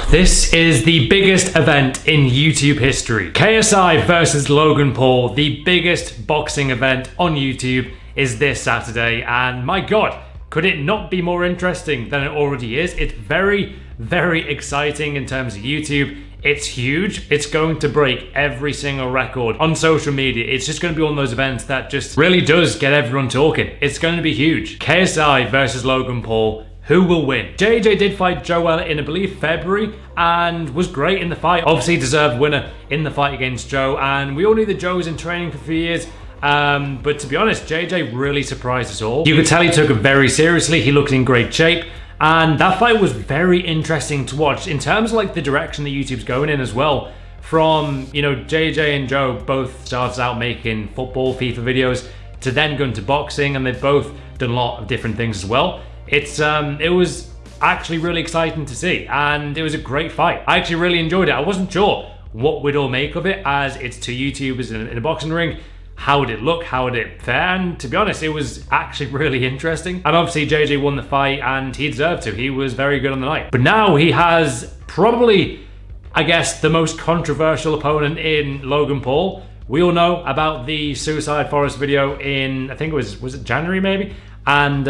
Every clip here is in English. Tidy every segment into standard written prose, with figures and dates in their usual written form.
This is the biggest event in YouTube history. KSI versus Logan Paul, the biggest boxing event on YouTube, is this Saturday, and my god, could it not be more interesting than it already is? It's very, very exciting in terms of YouTube. It's huge. It's going to break every single record on social media. It's just going to be one of those events that just really does get everyone talking. It's going to be huge. KSI versus Logan Paul. Who will win? JJ did fight Joel in, I believe, February and was great in the fight. Obviously deserved winner in the fight against Joe, and we all knew that Joe was in training for 3 years. But to be honest, JJ really surprised us all. You could tell he took it very seriously. He looked in great shape. And that fight was very interesting to watch in terms of like the direction that YouTube's going in as well. From, you know, JJ and Joe both started out making football, FIFA videos to then going to boxing, and they've both done a lot of different things as well. It was actually really exciting to see, and it was a great fight. I actually really enjoyed it. I wasn't sure what we'd all make of it, as it's two YouTubers in a boxing ring. How would it look? How would it fare? And to be honest, it was actually really interesting. And obviously JJ won the fight, and he deserved to. He was very good on the night. But now he has probably, I guess, the most controversial opponent in Logan Paul. We all know about the Suicide Forest video in, I think it was it January maybe? And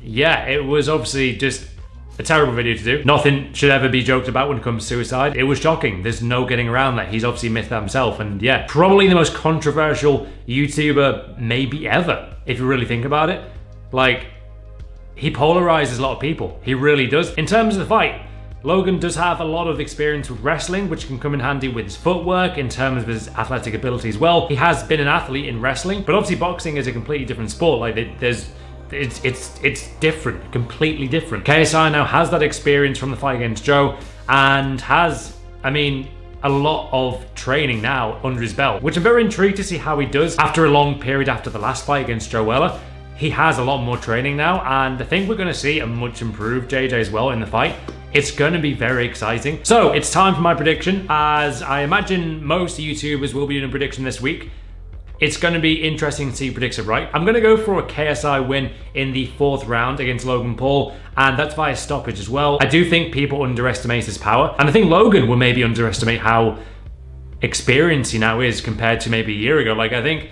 yeah, it was obviously just a terrible video to do. Nothing should ever be joked about when it comes to suicide. It was shocking. There's no getting around that. He's obviously admitted that himself. And yeah, probably the most controversial YouTuber maybe ever, if you really think about it. Like, he polarizes a lot of people. He really does. In terms of the fight, Logan does have a lot of experience with wrestling, which can come in handy with his footwork, in terms of his athletic ability as well. He has been an athlete in wrestling, but obviously boxing is a completely different sport. Like, it's different, completely different. KSI now has that experience from the fight against Joe, and has, I mean, a lot of training now under his belt, which I'm very intrigued to see how he does after a long period after the last fight against Joella. He has a lot more training now, and I think we're going to see a much improved JJ as well in the fight. It's going to be very exciting. So it's time for my prediction, as I imagine most YouTubers will be doing a prediction this week. It's going to be interesting to see who predicts it right. I'm going to go for a KSI win in the 4th round against Logan Paul, and that's via stoppage as well. I do think people underestimate his power, and I think Logan will maybe underestimate how experienced he now is compared to maybe a year ago. Like, I think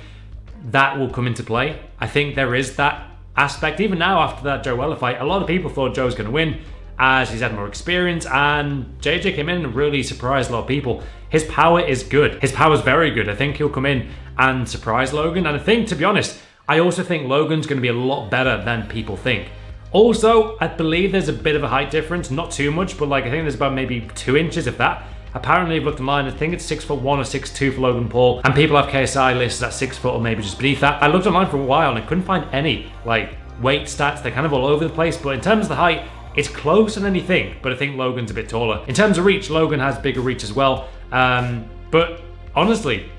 that will come into play. I think there is that aspect. Even now, after that Joella fight, a lot of people thought Joe was going to win, as he's had more experience, and JJ came in and really surprised a lot of people. His power is good. His power is very good. I think he'll come in and surprise Logan. And I think, to be honest, I also think Logan's going to be a lot better than people think. Also, I believe there's a bit of a height difference, not too much, but like I think there's about maybe 2 inches of that. Apparently, I've looked online, I think it's 6'1" or 6'2" for Logan Paul, and people have KSI listed at 6 foot or maybe just beneath that. I looked online for a while and I couldn't find any like weight stats. They're kind of all over the place, but in terms of the height, it's closer than you think, but I think Logan's a bit taller. In terms of reach, Logan has bigger reach as well. But honestly,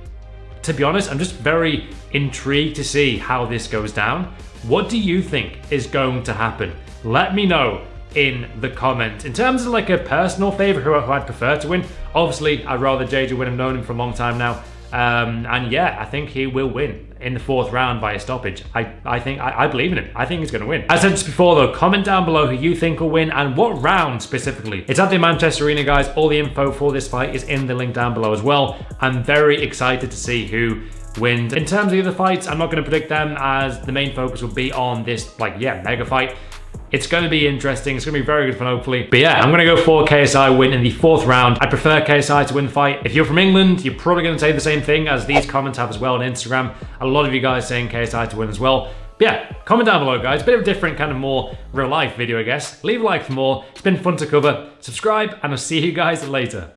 to be honest, I'm just very intrigued to see how this goes down. What do you think is going to happen? Let me know in the comments. In terms of like a personal favorite who I'd prefer to win, obviously I'd rather JJ win. I've known him for a long time now. And yeah, I think he will win in the 4th round by a stoppage. I believe in him. I think he's going to win. As I said just before though, comment down below who you think will win and what round specifically. It's at the Manchester Arena, guys. All the info for this fight is in the link down below as well. I'm very excited to see who wins. In terms of the other fights, I'm not going to predict them, as the main focus will be on this, like, yeah, mega fight. It's going to be interesting. It's going to be very good fun, hopefully. But yeah, I'm going to go for KSI win in the 4th round. I prefer KSI to win the fight. If you're from England, you're probably going to say the same thing, as these comments have as well on Instagram. A lot of you guys saying KSI to win as well. But yeah, comment down below, guys. Bit of a different, kind of more real life video, I guess. Leave a like for more. It's been fun to cover. Subscribe, and I'll see you guys later.